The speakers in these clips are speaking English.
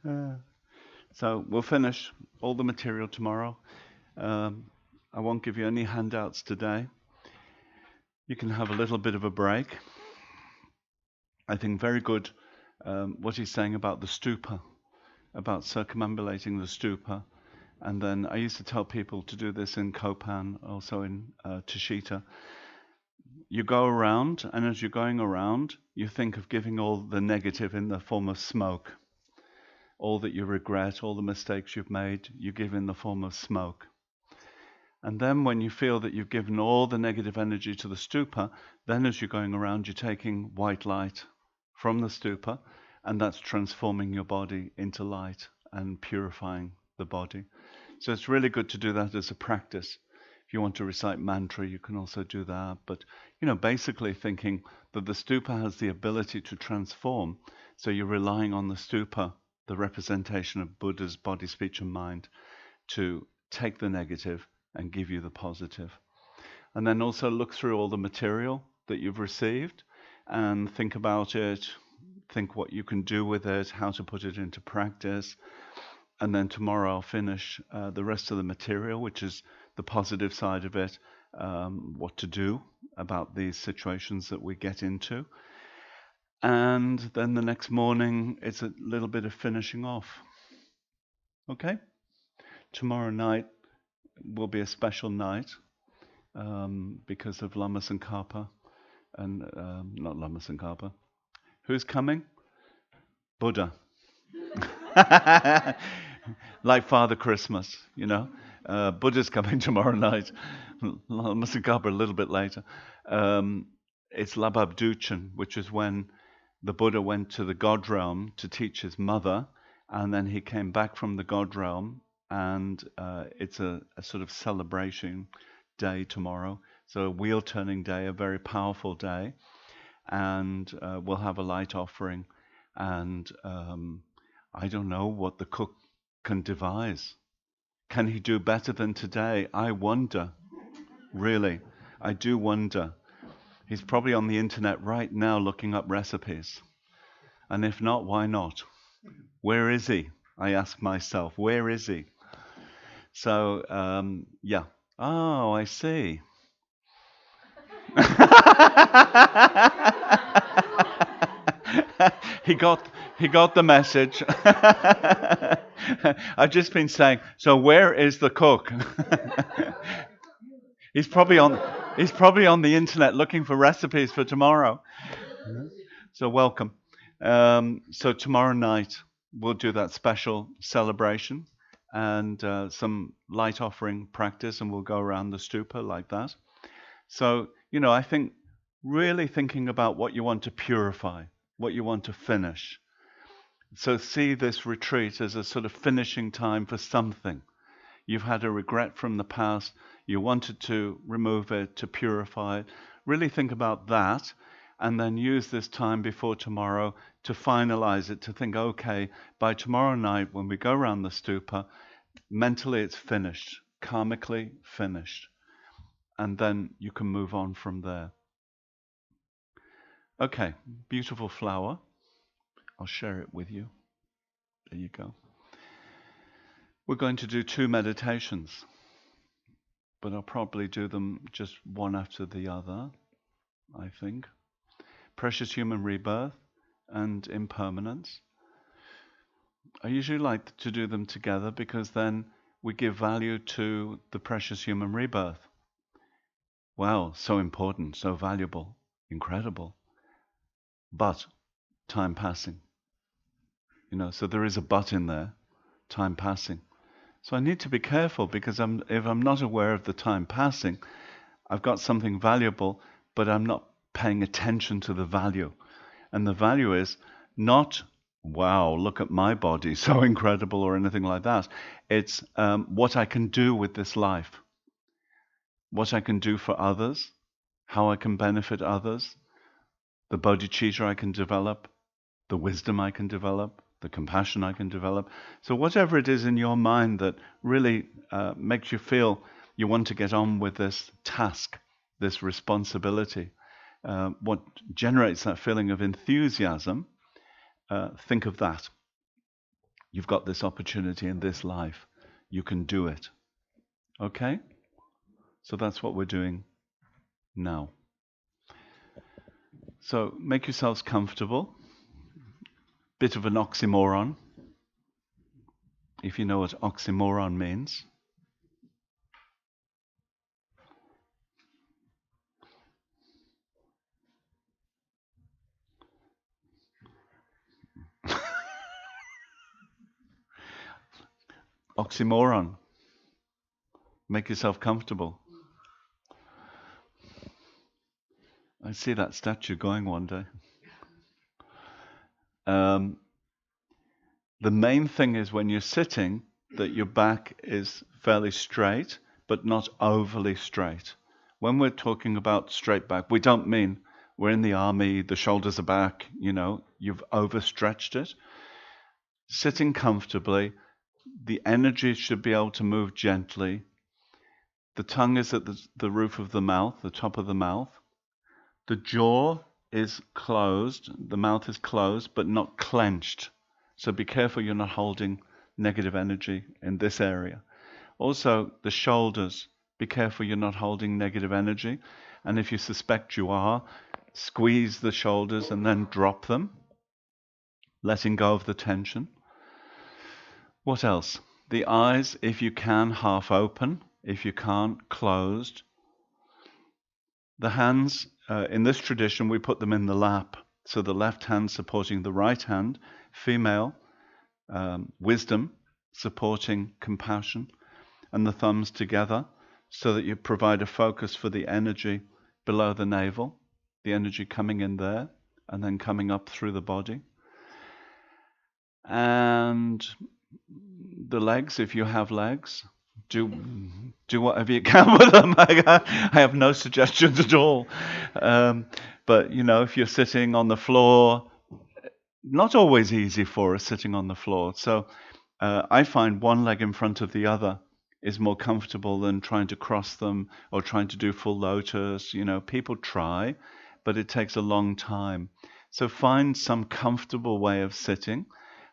Uh, so we'll finish all the material tomorrow. I won't give you any handouts today. You can have a little bit of a break. I think very good what he's saying about the stupa, about circumambulating the stupa. And then I used to tell people to do this in Kopan, also in Tashita. You go around, and as you're going around, you think of giving all the negative in the form of smoke. All that you regret, all the mistakes you've made, you give in the form of smoke. And then when you feel that you've given all the negative energy to the stupa, then as you're going around, you're taking white light from the stupa, and that's transforming your body into light and purifying the body. So it's really good to do that as a practice. If you want to recite mantra, you can also do that. But, basically thinking that the stupa has the ability to transform. So you're relying on the stupa, the representation of Buddha's body, speech, and mind, to take the negative and give you the positive. And then also look through all the material that you've received and think about it, think what you can do with it, how to put it into practice. And then tomorrow I'll finish the rest of the material, which is the positive side of it, what to do about these situations that we get into. And then the next morning, it's a little bit of finishing off. Okay? Tomorrow night will be a special night because of Lama Tsongkhapa and not Lama Tsongkhapa. Who's coming? Buddha. Like Father Christmas, Buddha's coming tomorrow night. Lama Tsongkhapa a little bit later. It's Lababduchen, which is when the Buddha went to the God realm to teach his mother, and then he came back from the God realm, and it's a sort of celebration day tomorrow. So a wheel turning day, a very powerful day, and we'll have a light offering, and I don't know what the cook can devise. Can he do better than today? I wonder. Really, I do wonder. He's probably on the internet right now looking up recipes. And if not, why not? Where is he? I ask myself, where is he? So, yeah. Oh, I see. he got he got the message. I've just been saying, so where is the cook? he's probably on he's probably on the internet looking for recipes for tomorrow. So welcome. So tomorrow night we'll do that special celebration and some light offering practice, and we'll go around the stupa like that. So I think really thinking about what you want to purify, what you want to finish. So see this retreat as a sort of finishing time for something. You've had a regret from the past, you wanted to remove it, to purify it. Really think about that, and then use this time before tomorrow to finalize it, to think, okay, by tomorrow night when we go around the stupa, mentally it's finished, karmically finished. And then you can move on from there. Okay, beautiful flower. I'll share it with you. There you go. We're going to do 2 meditations, but I'll probably do them just one after the other, I think. Precious human rebirth and impermanence. I usually like to do them together because then we give value to the precious human rebirth. Wow, so important, so valuable, incredible. But time passing. So there is a but in there, time passing. So I need to be careful because if I'm not aware of the time passing, I've got something valuable, but I'm not paying attention to the value. And the value is not, wow, look at my body, so incredible, or anything like that. It's what I can do with this life, what I can do for others, how I can benefit others, the bodhicitta I can develop, the wisdom I can develop, the compassion I can develop. So whatever it is in your mind that really makes you feel you want to get on with this task, this responsibility, what generates that feeling of enthusiasm, think of that. You've got this opportunity in this life. You can do it. Okay? So that's what we're doing now. So make yourselves comfortable. Bit of an oxymoron, if you know what oxymoron means. Oxymoron. Make yourself comfortable. I see that statue going one day. The main thing is when you're sitting that your back is fairly straight, but not overly straight. When we're talking about straight back, we don't mean we're in the army, the shoulders are back, you've overstretched it. Sitting comfortably, the energy should be able to move gently. The tongue is at the roof of the mouth, the top of the mouth. The jaw is closed, the mouth is closed, but not clenched. So be careful you're not holding negative energy in this area. Also, the shoulders, be careful you're not holding negative energy. And if you suspect you are, squeeze the shoulders and then drop them, letting go of the tension. What else? The eyes, if you can, half open. If you can't, closed. The hands, in this tradition, we put them in the lap. So the left hand supporting the right hand, female, wisdom supporting compassion, and the thumbs together so that you provide a focus for the energy below the navel, the energy coming in there and then coming up through the body. And the legs, if you have legs, do whatever you can with them. I have no suggestions at all. But, if you're sitting on the floor, not always easy for us sitting on the floor. So I find one leg in front of the other is more comfortable than trying to cross them or trying to do full lotus. People try, but it takes a long time. So find some comfortable way of sitting.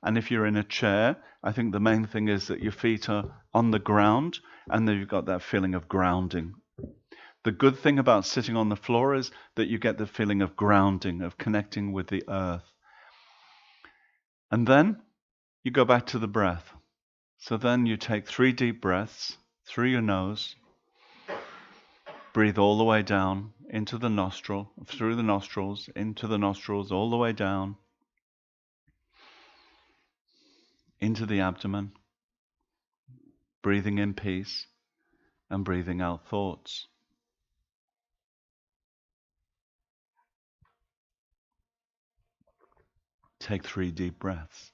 And if you're in a chair, I think the main thing is that your feet are on the ground and then you've got that feeling of grounding. The good thing about sitting on the floor is that you get the feeling of grounding, of connecting with the earth. And then you go back to the breath. So then you take 3 deep breaths through your nose. Breathe all the way down into the nostril, through the nostrils, into the nostrils, all the way down, into the abdomen. Breathing in peace and breathing out thoughts. Take 3 deep breaths.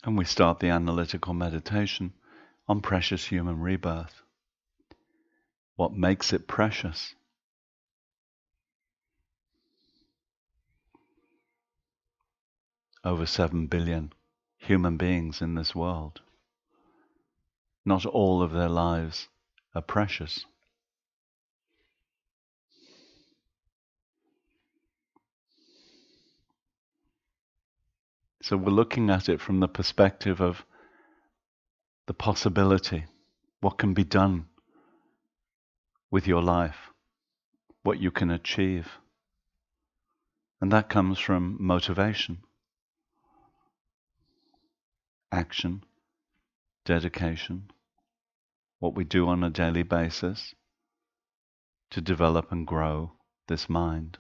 And we start the analytical meditation on precious human rebirth. What makes it precious? Over 7 billion human beings in this world. Not all of their lives are precious. So we're looking at it from the perspective of the possibility, what can be done with your life, what you can achieve. And that comes from motivation, action, dedication, what we do on a daily basis, to develop and grow this mind.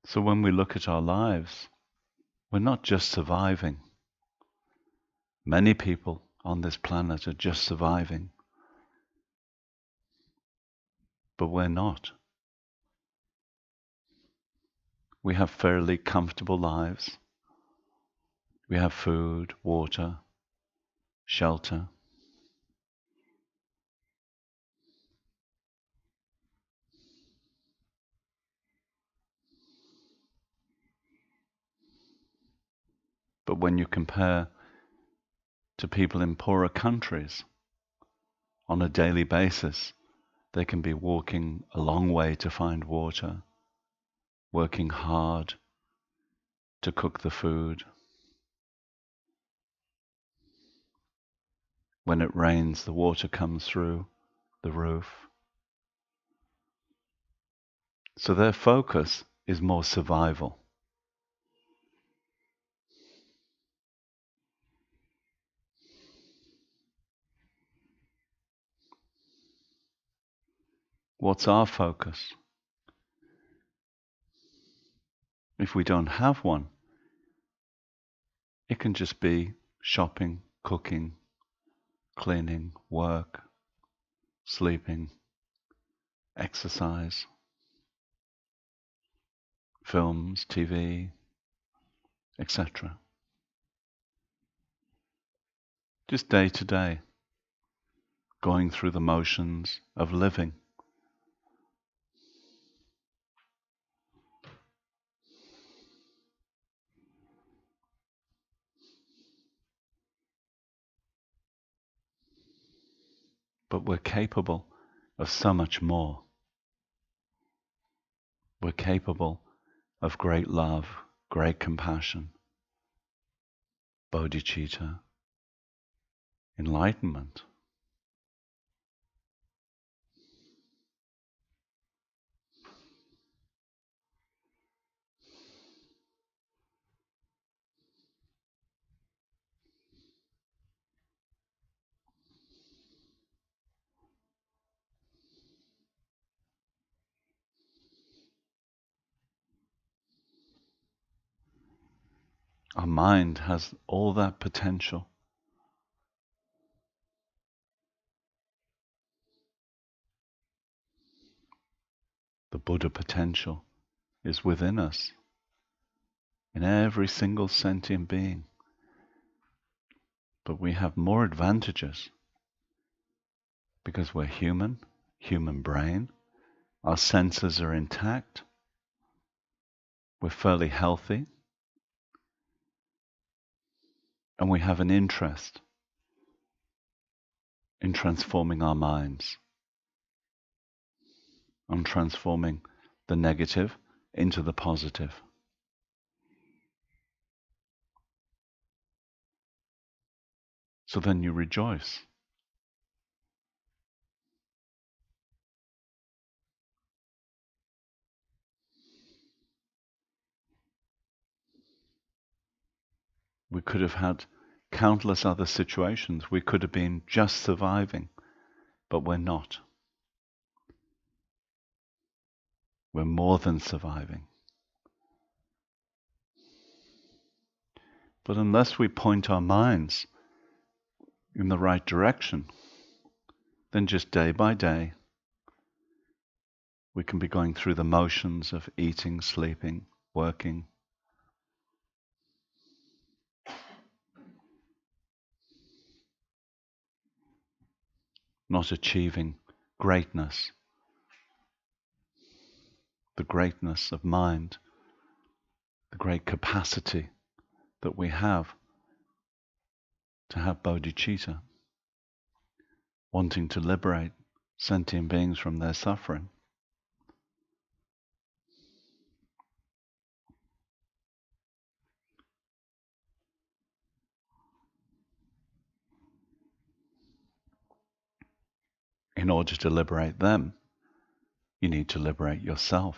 So when we look at our lives, we're not just surviving. Many people on this planet are just surviving, but we're not. We have fairly comfortable lives. We have food, water, shelter. But when you compare to people in poorer countries, on a daily basis, they can be walking a long way to find water, working hard to cook the food. When it rains, the water comes through the roof. So their focus is more survival. What's our focus? If we don't have one, it can just be shopping, cooking, cleaning, work, sleeping, exercise, films, TV, etc. Just day to day, going through the motions of living. But we're capable of so much more. We're capable of great love, great compassion, bodhicitta, enlightenment. Our mind has all that potential. The Buddha potential is within us, in every single sentient being. But we have more advantages because we're human, human brain, our senses are intact, we're fairly healthy, and we have an interest in transforming our minds, on transforming the negative into the positive. So then you rejoice. We could have had countless other situations. We could have been just surviving, but we're not. We're more than surviving. But unless we point our minds in the right direction, then just day by day, we can be going through the motions of eating, sleeping, working, not achieving greatness, the greatness of mind, the great capacity that we have to have bodhicitta, wanting to liberate sentient beings from their suffering. In order to liberate them, you need to liberate yourself.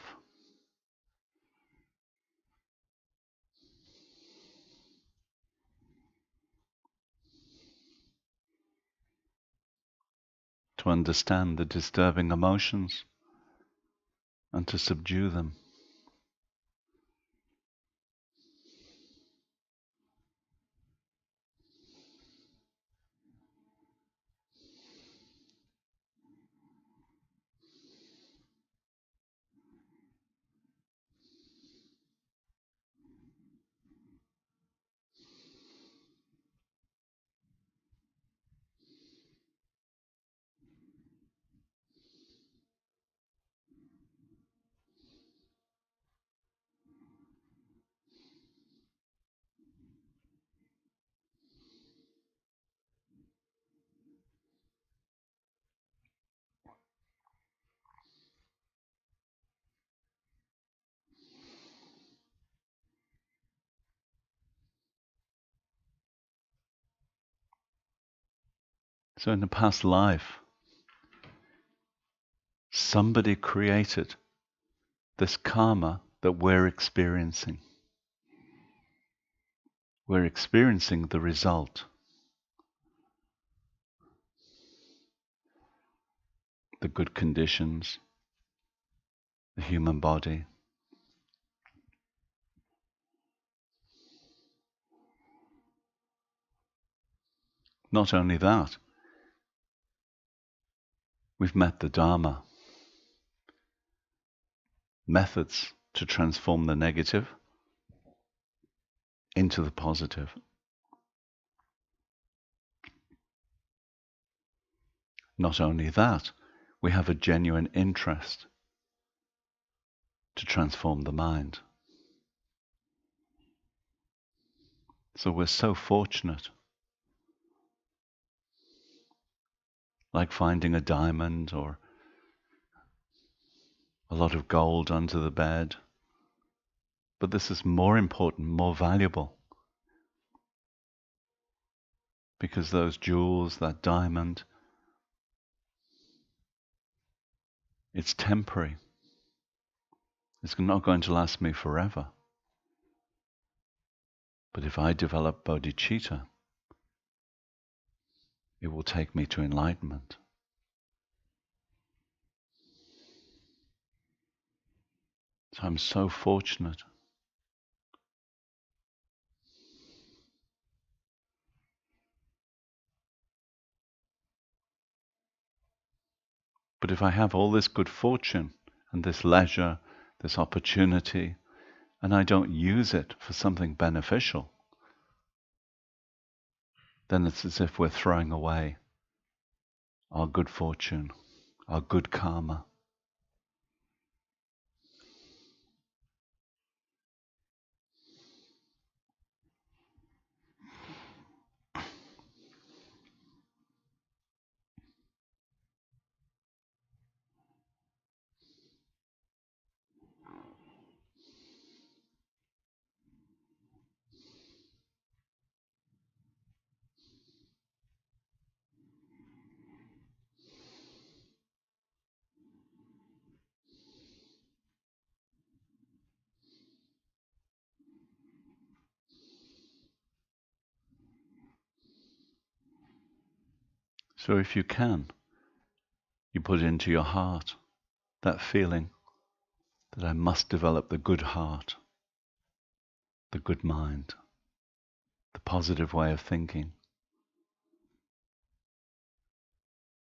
To understand the disturbing emotions and to subdue them. So in the past life, somebody created this karma that we're experiencing. We're experiencing the result. The good conditions, the human body. Not only that, we've met the Dharma. Methods to transform the negative into the positive. Not only that, we have a genuine interest to transform the mind. So we're so fortunate. Like finding a diamond or a lot of gold under the bed. But this is more important, more valuable. Because those jewels, that diamond, it's temporary. It's not going to last me forever. But if I develop bodhicitta, it will take me to enlightenment. So I'm so fortunate. But if I have all this good fortune and this leisure, this opportunity, and I don't use it for something beneficial, then it's as if we're throwing away our good fortune, our good karma. So if you can, you put into your heart that feeling that I must develop the good heart, the good mind, the positive way of thinking,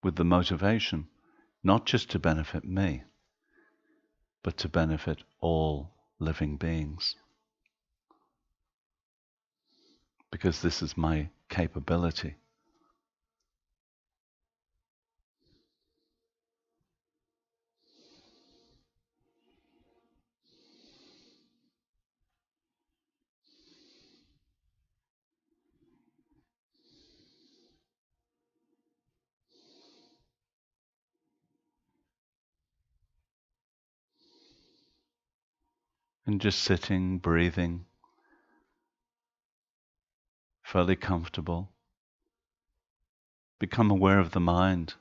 with the motivation not just to benefit me, but to benefit all living beings. Because this is my capability. And just sitting, breathing, fairly comfortable. Become aware of the mind.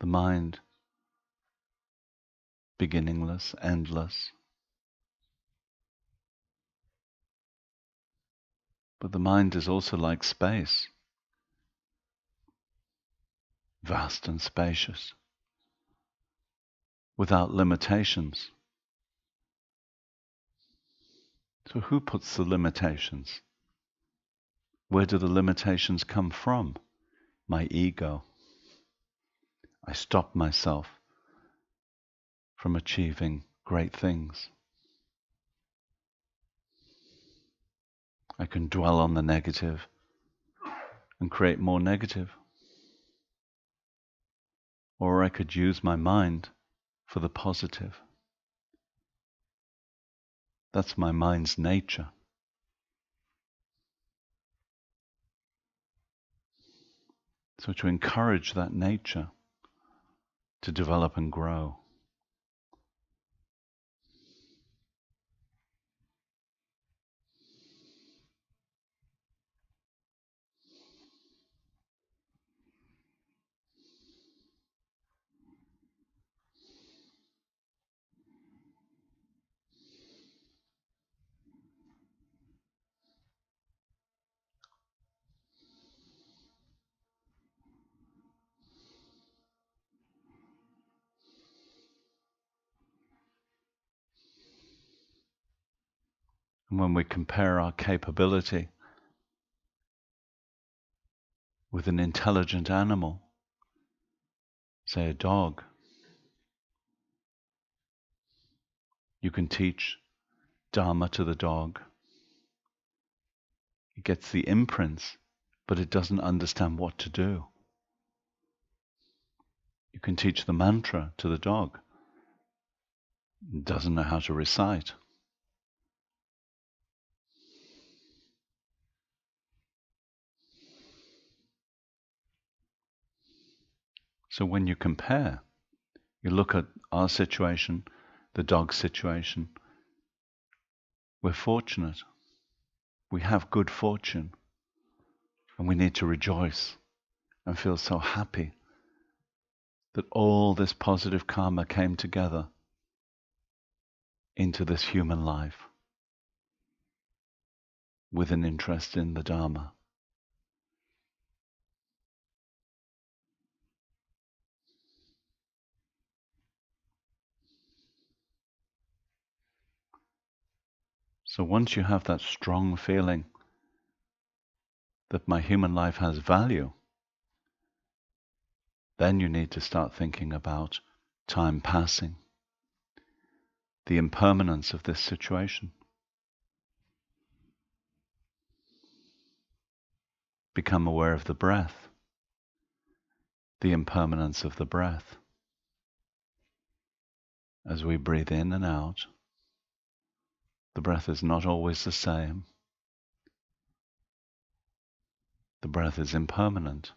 The mind, beginningless, endless. But the mind is also like space, vast and spacious, without limitations. So who puts the limitations? Where do the limitations come from? My ego. I stop myself from achieving great things. I can dwell on the negative and create more negative. Or I could use my mind for the positive. That's my mind's nature. So to encourage that nature to develop and grow. And when we compare our capability with an intelligent animal, say a dog, you can teach Dharma to the dog. It gets the imprints, but it doesn't understand what to do. You can teach the mantra to the dog. It doesn't know how to recite. So when you compare, you look at our situation, the dog's situation, we're fortunate. We have good fortune. And we need to rejoice and feel so happy that all this positive karma came together into this human life with an interest in the Dharma. So once you have that strong feeling that my human life has value, then you need to start thinking about time passing, the impermanence of this situation. Become aware of the breath, the impermanence of the breath. As we breathe in and out, the breath is not always the same. The breath is impermanent.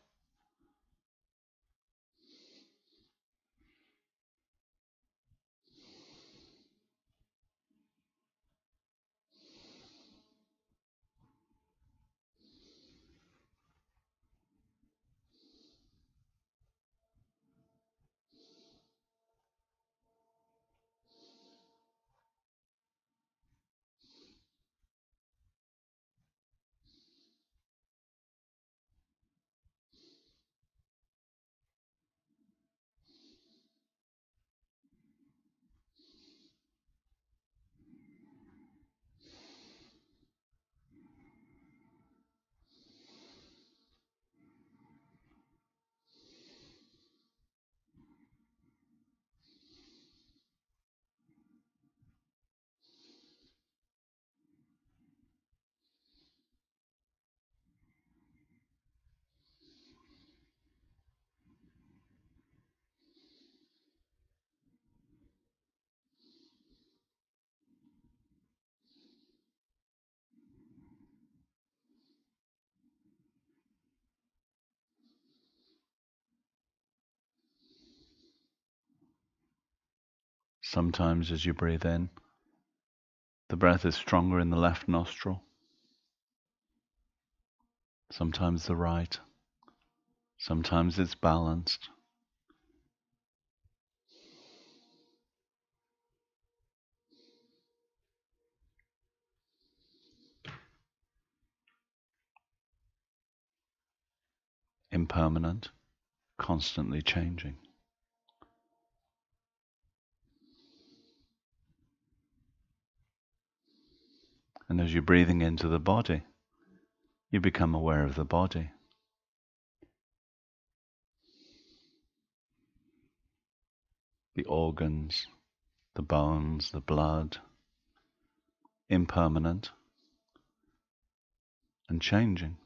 Sometimes as you breathe in, the breath is stronger in the left nostril, sometimes the right, sometimes it's balanced, impermanent, constantly changing. And as you're breathing into the body, you become aware of the body. The organs, the bones, the blood, impermanent and changing.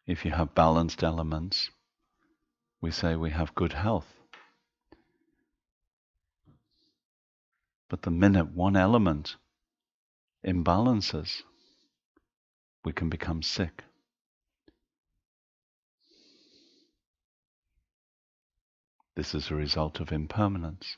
If you have balanced elements, we say we have good health. But the minute one element imbalances, we can become sick. This is a result of impermanence.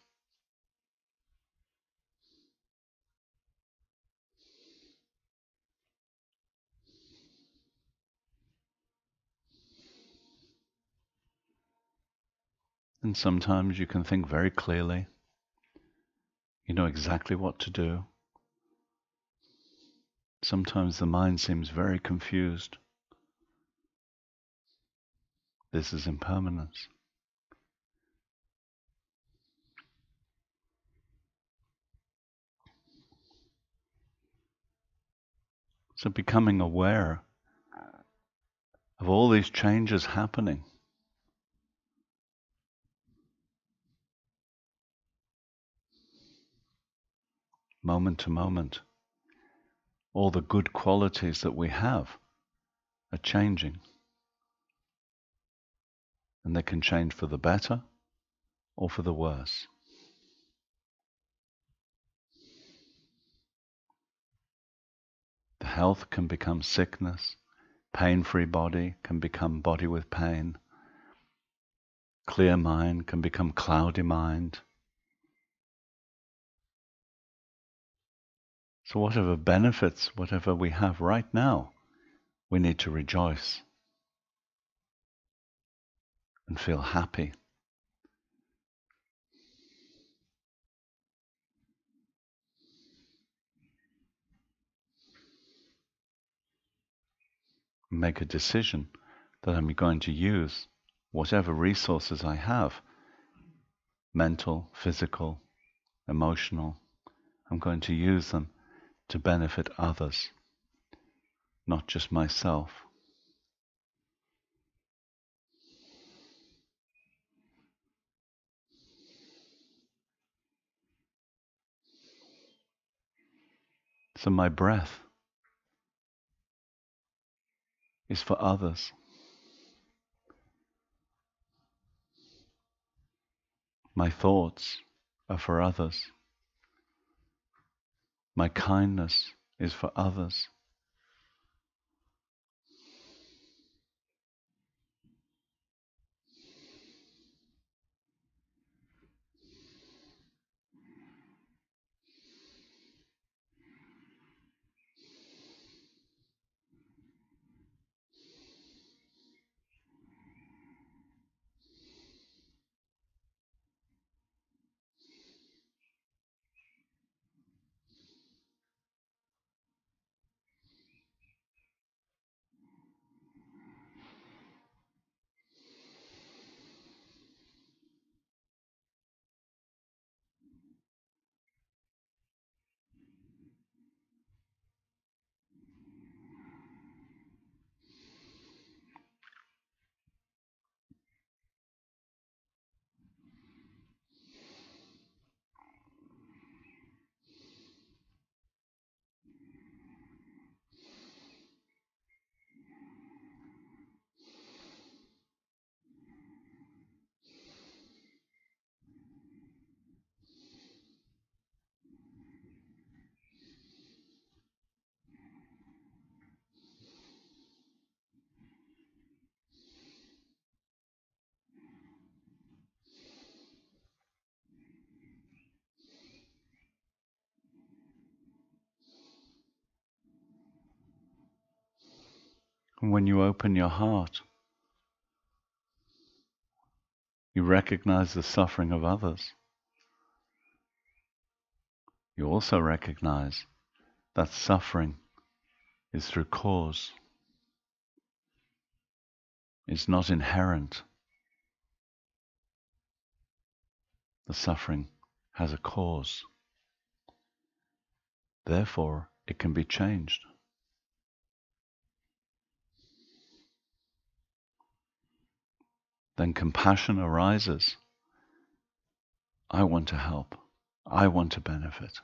And sometimes you can think very clearly. You know exactly what to do. Sometimes the mind seems very confused. This is impermanence. So becoming aware of all these changes happening, moment to moment, all the good qualities that we have are changing. And they can change for the better or for the worse. The health can become sickness, pain-free body can become body with pain, clear mind can become cloudy mind. So whatever benefits, whatever we have right now, we need to rejoice and feel happy. Make a decision that I'm going to use whatever resources I have, mental, physical, emotional, I'm going to use them to benefit others, not just myself. So my breath is for others. My thoughts are for others. My kindness is for others. And when you open your heart, you recognize the suffering of others. You also recognize that suffering is through cause. It's not inherent. The suffering has a cause. Therefore, it can be changed. Then compassion arises. I want to help. I want to benefit.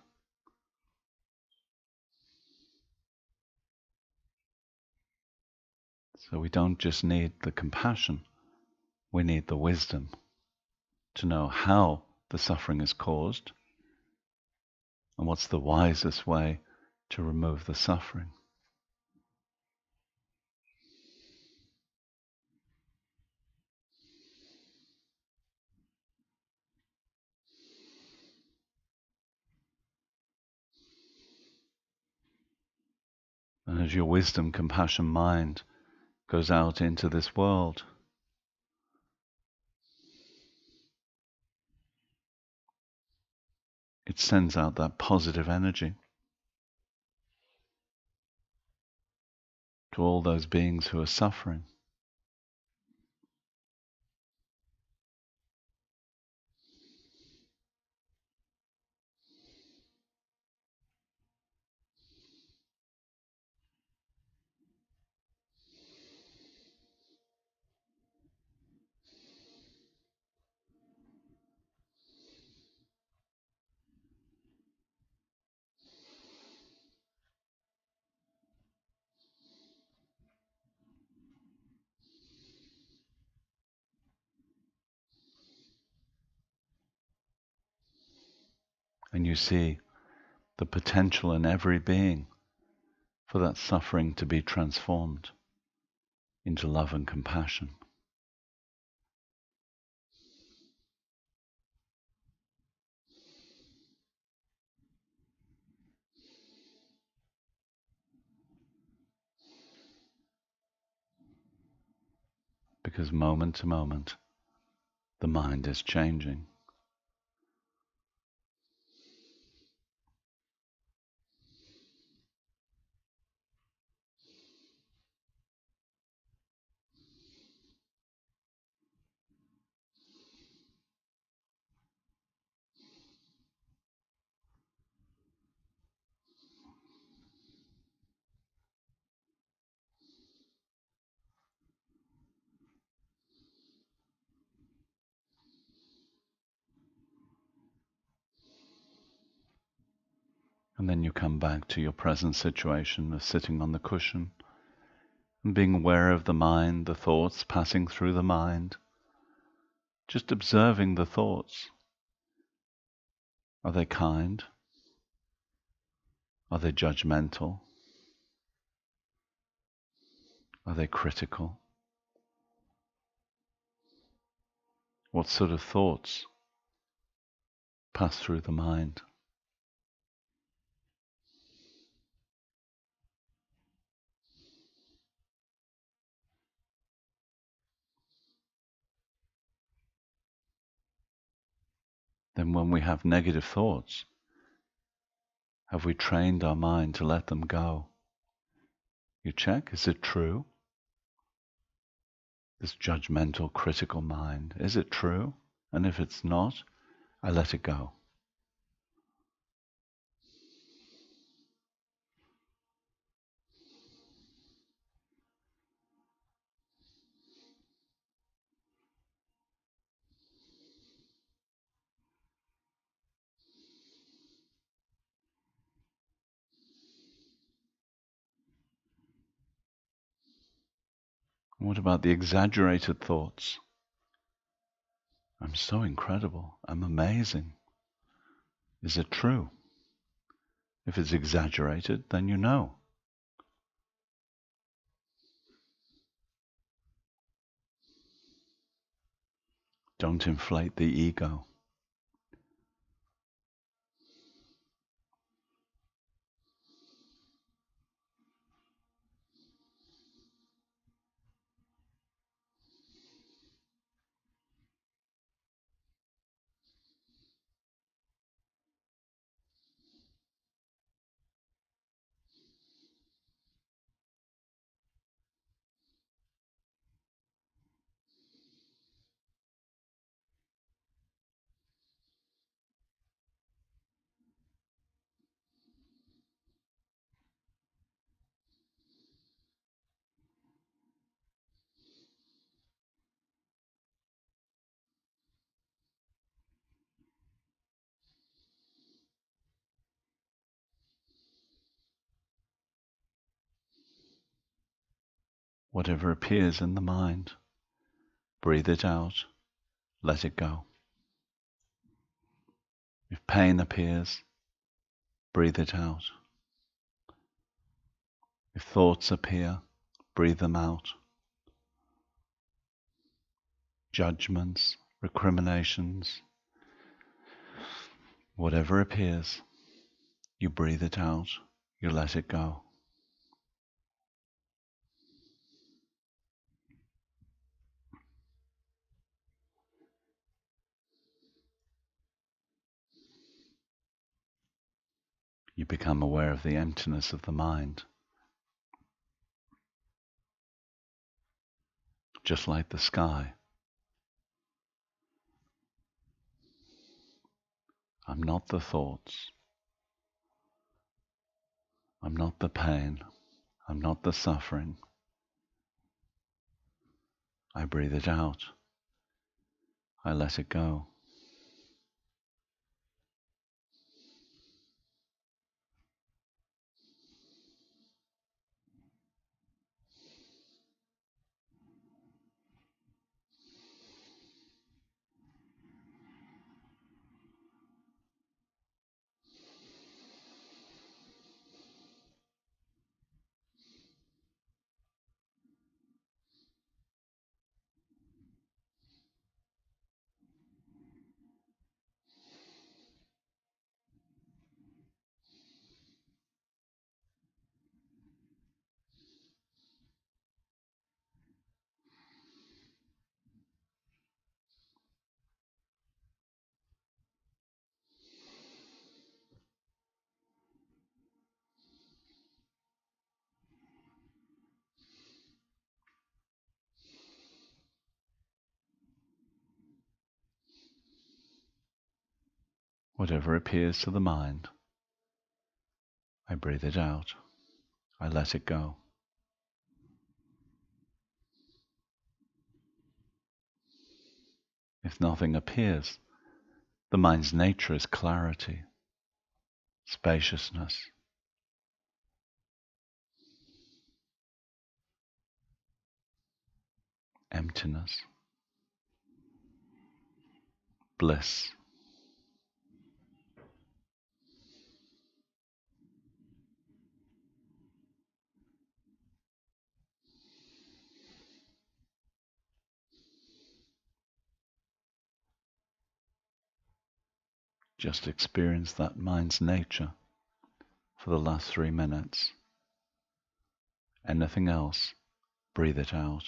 So we don't just need the compassion, we need the wisdom to know how the suffering is caused and what's the wisest way to remove the suffering. And as your wisdom, compassion mind goes out into this world, it sends out that positive energy to all those beings who are suffering. And you see the potential in every being for that suffering to be transformed into love and compassion. Because moment to moment, the mind is changing. And then you come back to your present situation of sitting on the cushion and being aware of the mind, the thoughts passing through the mind, just observing the thoughts. Are they kind? Are they judgmental? Are they critical? What sort of thoughts pass through the mind? Then when we have negative thoughts, have we trained our mind to let them go? You check, is it true? This judgmental, critical mind, is it true? And if it's not, I let it go. What about the exaggerated thoughts? I'm so incredible. I'm amazing. Is it true? If it's exaggerated, then you know. Don't inflate the ego. Whatever appears in the mind, breathe it out, let it go. If pain appears, breathe it out. If thoughts appear, breathe them out. Judgments, recriminations, whatever appears, you breathe it out, you let it go. You become aware of the emptiness of the mind, just like the sky. I'm not the thoughts. I'm not the pain. I'm not the suffering. I breathe it out. I let it go. Whatever appears to the mind, I breathe it out. I let it go. If nothing appears, the mind's nature is clarity, spaciousness, emptiness, bliss. Just experience that mind's nature for the last 3 minutes. Anything else, breathe it out.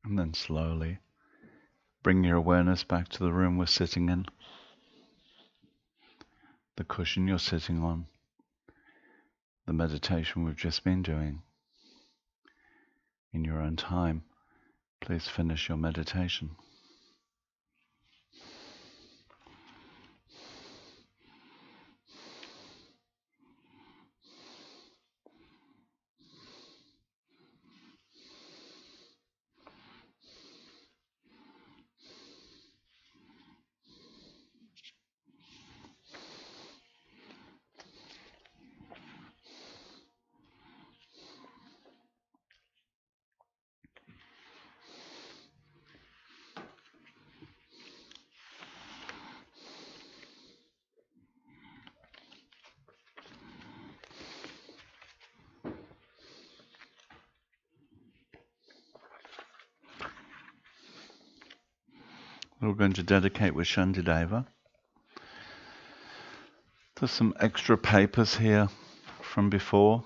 And then slowly bring your awareness back to the room we're sitting in, the cushion you're sitting on, the meditation we've just been doing. In your own time, please finish your meditation. We're going to dedicate with Shantideva. There's some extra papers here from before.